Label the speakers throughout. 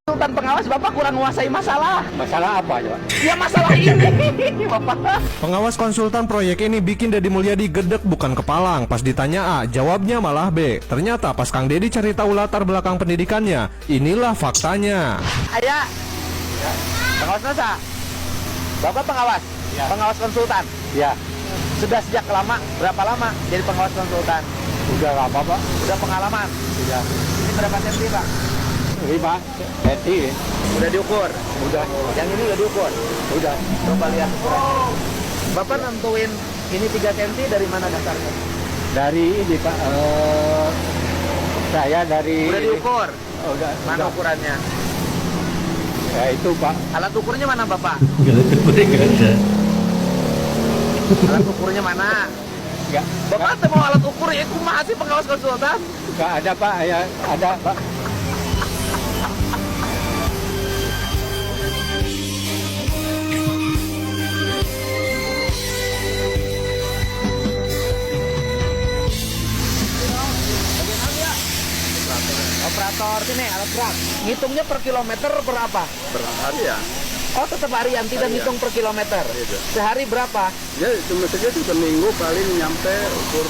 Speaker 1: Sultan pengawas, Bapak kurang menguasai masalah.
Speaker 2: Masalah apa ya?
Speaker 1: Ya masalah ini, Bapak.
Speaker 3: Pengawas konsultan proyek ini bikin Deddy Mulyadi gedek bukan kepalang. Pas ditanya A, jawabnya malah B. Ternyata pas Kang Deddy cari tahu latar belakang pendidikannya, inilah faktanya.
Speaker 1: Ayah, pengawas NASA. Bapak pengawas,
Speaker 2: Ya.
Speaker 1: pengawas konsultan.
Speaker 2: Ya,
Speaker 1: Sudah sejak lama, berapa lama jadi pengawas konsultan?
Speaker 2: udah lama Pak.
Speaker 1: Udah pengalaman.
Speaker 2: Sudah
Speaker 1: Ini berapa senti, Pak?
Speaker 2: 5 cm.
Speaker 1: Udah diukur.
Speaker 2: Udah,
Speaker 1: Yang ini udah diukur.
Speaker 2: udah.
Speaker 1: Coba lihat ukurannya. Bapak nentuin ini 3 cm dari mana dasarnya?
Speaker 2: Dari ini Pak, saya dari...
Speaker 1: Udah diukur.
Speaker 2: Udah,
Speaker 1: Mana
Speaker 2: udah.
Speaker 1: ukurannya?
Speaker 2: Ya itu Pak.
Speaker 1: Alat ukurnya mana, Bapak?
Speaker 4: Gak ada.
Speaker 1: Alat ukurnya mana?
Speaker 2: Enggak,
Speaker 1: Bapak tuh mau alat ukur ya kumaha sih pengawas konsultan?
Speaker 2: enggak ada Pak. Ya, ada Pak.
Speaker 1: Operator sini alat berat. Ngitungnya per kilometer berapa?
Speaker 5: Per hari ya?
Speaker 1: Oh tetap harian, tidak
Speaker 5: Harian.
Speaker 1: ngitung per kilometer.
Speaker 5: Iya.
Speaker 1: Sehari berapa?
Speaker 5: Ya cuma saja sih seminggu paling nyampe ukur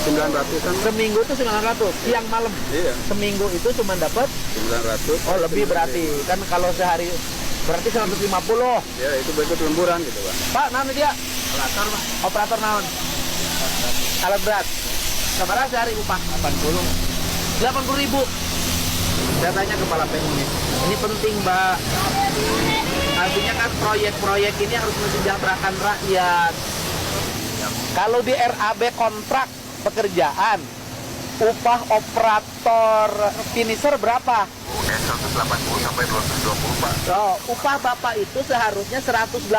Speaker 5: 900-an.
Speaker 1: Seminggu itu 900, siang malam.
Speaker 5: Iya,
Speaker 1: Seminggu itu cuma dapat
Speaker 5: 900.
Speaker 1: oh lebih berarti. Kan kalau sehari berarti 150.
Speaker 5: Ya itu berikut lemburan gitu Pak.
Speaker 1: Pak, naon dia? Operator, Pak. Operator naon? Alat berat. Sabaraha sehari upah? 80.000. Saya tanya kepala PU nih. Ini penting, Mbak. Artinya kan proyek-proyek ini harus mensejahterakan rakyat. Kalau di RAB kontrak pekerjaan, upah operator finisher berapa?
Speaker 5: 180 sampai 220 Pak.
Speaker 1: So, upah Bapak itu seharusnya 180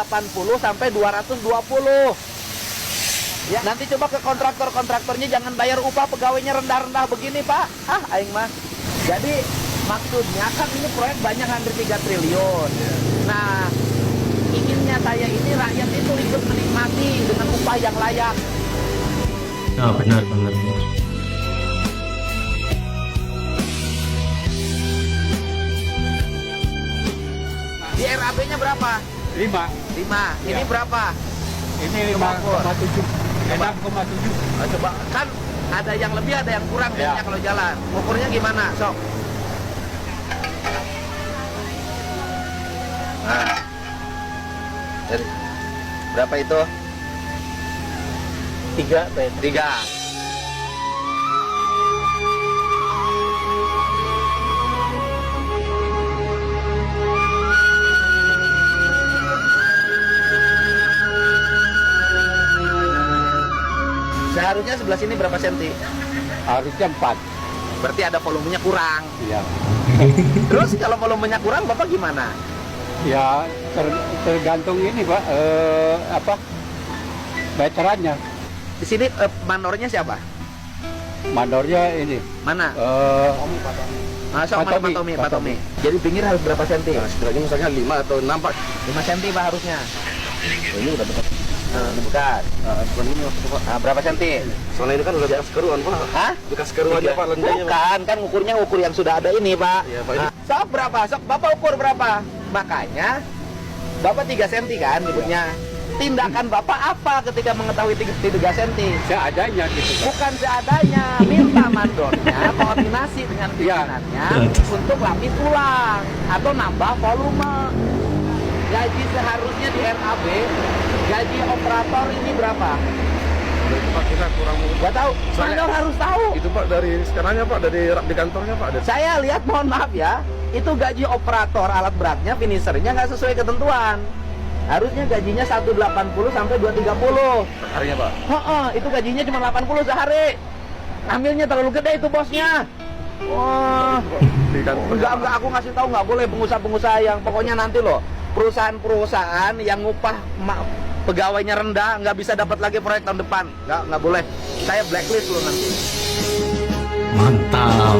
Speaker 1: sampai 220. Ya, nanti coba ke kontraktornya jangan bayar upah pegawainya rendah-rendah begini, Pak. Ah, aing mah. Jadi maksudnya kan ini proyek banyak hampir 3 triliun. Nah, inginnya saya ini rakyat itu ikut menikmati dengan upah yang layak.
Speaker 4: Ah, benar.
Speaker 1: Di RAB-nya berapa?
Speaker 2: 5.
Speaker 1: 5. Ini
Speaker 2: Ya.
Speaker 1: berapa?
Speaker 2: Ini
Speaker 1: Coba ukur.
Speaker 2: 5,7.
Speaker 1: Coba.
Speaker 2: 6,7.
Speaker 1: Coba kan ada yang lebih ada yang kurang
Speaker 2: Ya.
Speaker 1: biasanya kalau jalan. Ukurnya gimana? Sok. Nah. Jadi, berapa itu? 3. Seharusnya sebelah sini berapa senti?
Speaker 2: Harusnya 4.
Speaker 1: Berarti ada volumenya kurang.
Speaker 2: Iya.
Speaker 1: Terus kalau volumenya kurang, Bapak gimana?
Speaker 2: Ya tergantung ini Pak, apa veterannya.
Speaker 1: Di sini manornya siapa?
Speaker 2: Mandornya ini.
Speaker 1: Mana? Sok mana Pak Tommy, Pak Tommy. Jadi pinggir harus berapa senti?
Speaker 5: Nah, sebenarnya misalnya 5 atau 6 Pak.
Speaker 1: 5 senti Pak harusnya.
Speaker 5: Ini udah dekat.
Speaker 1: Bukan.
Speaker 5: Bukan ini waktu Pak.
Speaker 1: Nah, berapa senti?
Speaker 5: Soalnya ini kan udah bekas keruan Pak.
Speaker 1: Hah?
Speaker 5: Bekas keruan ya Pak, lendanya Pak.
Speaker 1: Bukan, kan ukurnya ukur yang sudah ada ini, Pak.
Speaker 5: Iya, Pak, ini.
Speaker 1: Nah, sok berapa? Sok Bapak ukur berapa? Makanya Bapak 3 senti kan nyebutnya. Tindakan Bapak apa ketika mengetahui 3 senti?
Speaker 2: Seadanya gitu Pak.
Speaker 1: Bukan seadanya, minta mandornya koordinasi dengan
Speaker 2: Iya.
Speaker 1: pimpinannya untuk lapis ulang atau nambah volume. Gaji seharusnya di RAB, gaji operator ini berapa?
Speaker 5: Itu Pak kita kurang.
Speaker 1: Gak tahu, mandor harus tahu.
Speaker 5: Itu Pak dari sekarangnya Pak, dari di kantornya Pak.
Speaker 1: Saya lihat, mohon maaf ya, itu gaji operator alat beratnya, finishernya nggak sesuai ketentuan. Harusnya gajinya 180 sampai 230.
Speaker 5: Harinya Pak.
Speaker 1: Itu gajinya cuma 80 sehari. Ngambilnya terlalu gede itu bosnya. Wah,
Speaker 5: Di kantor.
Speaker 1: enggak, aku ngasih tahu nggak boleh pengusaha-pengusaha yang pokoknya nanti loh perusahaan-perusahaan yang upah pegawainya rendah nggak bisa dapat lagi proyek tahun depan. Nggak boleh. Saya blacklist loh nanti.
Speaker 4: Mantap.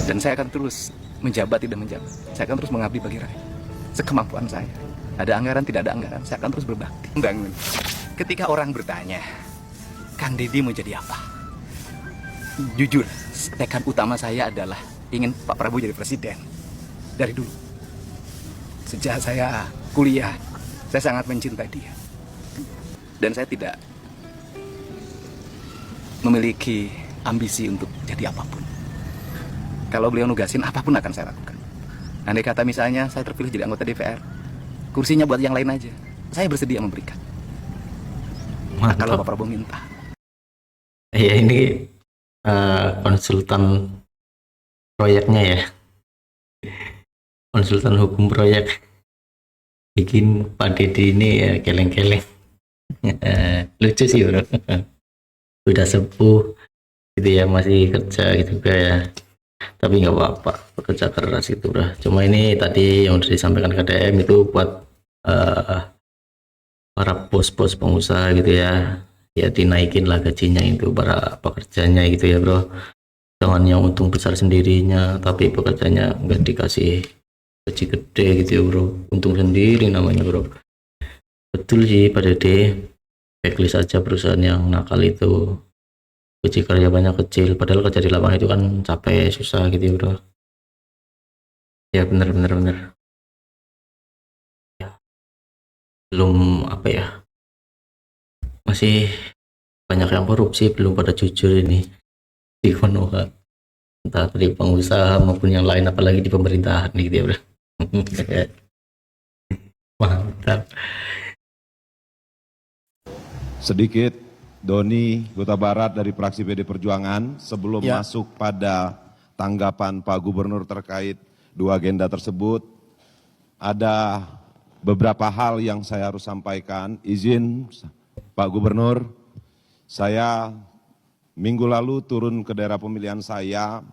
Speaker 6: Dan saya akan terus menjabat tidak menjabat. Saya akan terus mengabdi bagi rakyat sekemampuan saya. Ada anggaran tidak ada anggaran, saya akan terus berbakti. Bangun. Ketika orang bertanya, Kang Deddy mau jadi apa? Jujur, tekad utama saya adalah ingin Pak Prabowo jadi presiden. Dari dulu. Sejak saya kuliah, saya sangat mencintai dia. Dan saya tidak memiliki ambisi untuk jadi apapun. Kalau beliau nugasin, apapun akan saya lakukan. Andai kata misalnya saya terpilih jadi anggota DPR, kursinya buat yang lain aja, saya bersedia memberikan. Nah, kalau Pak Prabowo minta.
Speaker 4: Ya ini konsultan proyeknya ya, konsultan hukum proyek bikin Pak Deddy ini ya keleng-keleng. Lucu sih bro, udah sepuh gitu ya, masih kerja gitu ya, tapi nggak apa-apa, bekerja keras itu bro. Cuma ini tadi yang udah disampaikan ke DM itu buat para bos-bos pengusaha gitu ya, ya dinaikin lah gajinya itu para pekerjanya gitu ya bro, jangan yang untung besar sendirinya tapi pekerjanya nggak dikasih gaji gede gitu ya bro, untung sendiri namanya bro. Betul sih Pak Dede, backlist aja perusahaan yang nakal itu, gaji karyawannya kecil padahal kerja di lapangan itu kan capek susah gitu ya bro. Ya bener ya, belum apa ya, masih banyak yang korupsi, belum pada jujur ini di Konoha, entah dari pengusaha maupun yang lain, apalagi di pemerintahan gitu ya bro. Mantap.
Speaker 7: Sedikit, Doni Huta Barat dari fraksi PD Perjuangan, sebelum
Speaker 1: Ya.
Speaker 7: masuk pada tanggapan Pak Gubernur terkait dua agenda tersebut, ada beberapa hal yang saya harus sampaikan. Izin Pak Gubernur, saya minggu lalu turun ke daerah pemilihan saya,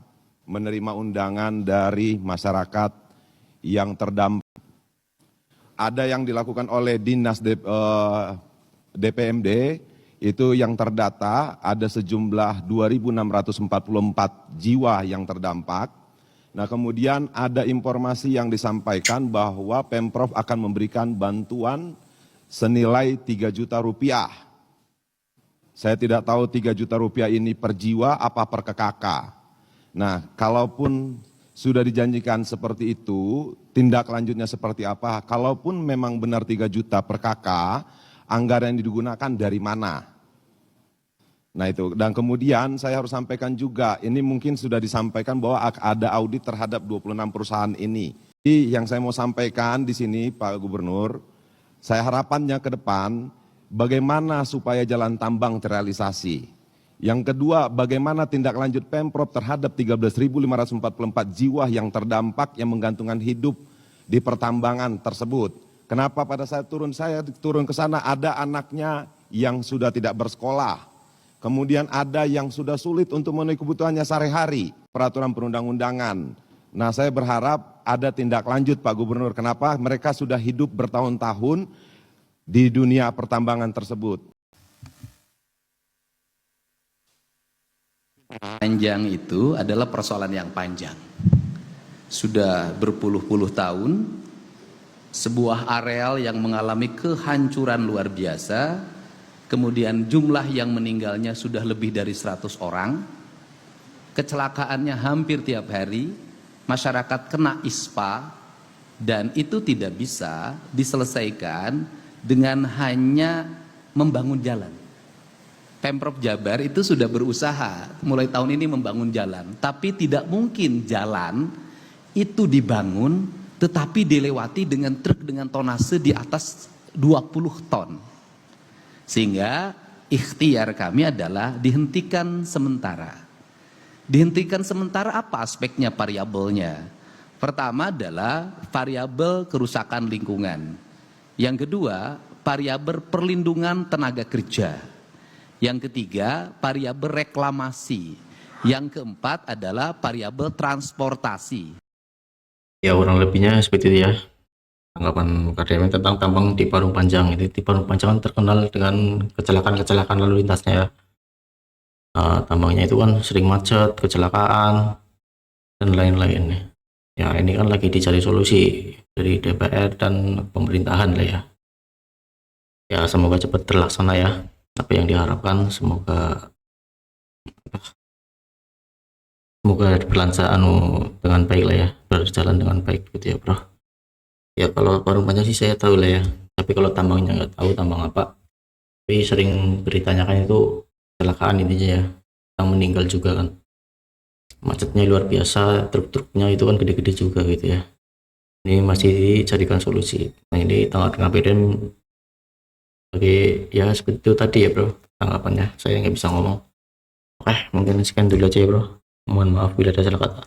Speaker 7: menerima undangan dari masyarakat yang terdampak. Ada yang dilakukan oleh Dinas DPMD, itu yang terdata ada sejumlah 2.644 jiwa yang terdampak. Nah kemudian ada informasi yang disampaikan bahwa Pemprov akan memberikan bantuan senilai 3 juta rupiah. Saya tidak tahu 3 juta rupiah ini per jiwa apa per KKK. Nah kalaupun sudah dijanjikan seperti itu, tindak lanjutnya seperti apa? Kalaupun memang benar 3 juta per KK, anggaran yang digunakan dari mana? Nah itu, dan kemudian saya harus sampaikan juga, ini mungkin sudah disampaikan bahwa ada audit terhadap 26 perusahaan ini. Jadi yang saya mau sampaikan di sini Pak Gubernur, saya harapannya ke depan, bagaimana supaya jalan tambang terrealisasi. Yang kedua, bagaimana tindak lanjut Pemprov terhadap 13.544 jiwa yang terdampak yang menggantungkan hidup di pertambangan tersebut. Kenapa pada saat saya turun ke sana ada anaknya yang sudah tidak bersekolah. Kemudian ada yang sudah sulit untuk memenuhi kebutuhannya sehari-hari, peraturan perundang-undangan. Nah saya berharap ada tindak lanjut Pak Gubernur, kenapa mereka sudah hidup bertahun-tahun di dunia pertambangan tersebut.
Speaker 8: Panjang itu adalah persoalan yang panjang. Sudah berpuluh-puluh tahun, sebuah areal yang mengalami kehancuran luar biasa, kemudian jumlah yang meninggalnya sudah lebih dari 100 orang, kecelakaannya hampir tiap hari, masyarakat kena ISPA, dan itu tidak bisa diselesaikan dengan hanya membangun jalan. Pemprov Jabar itu sudah berusaha mulai tahun ini membangun jalan, tapi tidak mungkin jalan itu dibangun tetapi dilewati dengan truk dengan tonase di atas 20 ton. Sehingga ikhtiar kami adalah dihentikan sementara. Dihentikan sementara apa aspeknya, variabelnya? Pertama adalah variabel kerusakan lingkungan. Yang kedua, variabel perlindungan tenaga kerja. Yang ketiga, variabel reklamasi. Yang keempat adalah variabel transportasi.
Speaker 4: Ya kurang lebihnya seperti itu ya tanggapan KDM tentang tambang di Parung Panjang. Itu di Parung Panjang kan terkenal dengan kecelakaan lalu lintasnya ya. Tambangnya itu kan sering macet, kecelakaan dan lain-lain. Ya ini kan lagi dicari solusi dari DPR dan pemerintahan lah ya. Ya semoga cepat terlaksana ya. Apa yang diharapkan semoga semoga berlancar dengan baik lah ya, berjalan dengan baik gitu ya bro. Ya kalau warung panjang sih saya tahu lah ya, tapi kalau tambangnya nggak tahu tambang apa. Tapi sering ditanyakan itu kecelakaan intinya ya, yang meninggal juga kan, macetnya luar biasa, truk-truknya itu kan gede-gede juga gitu ya. Ini masih dicarikan solusi. Nah ini tanggapan BDM sebagai ya seperti itu tadi ya bro tanggapannya, saya nggak bisa ngomong. Oke mungkin sekian dulu aja ya bro, mohon maaf bila ada salah kata.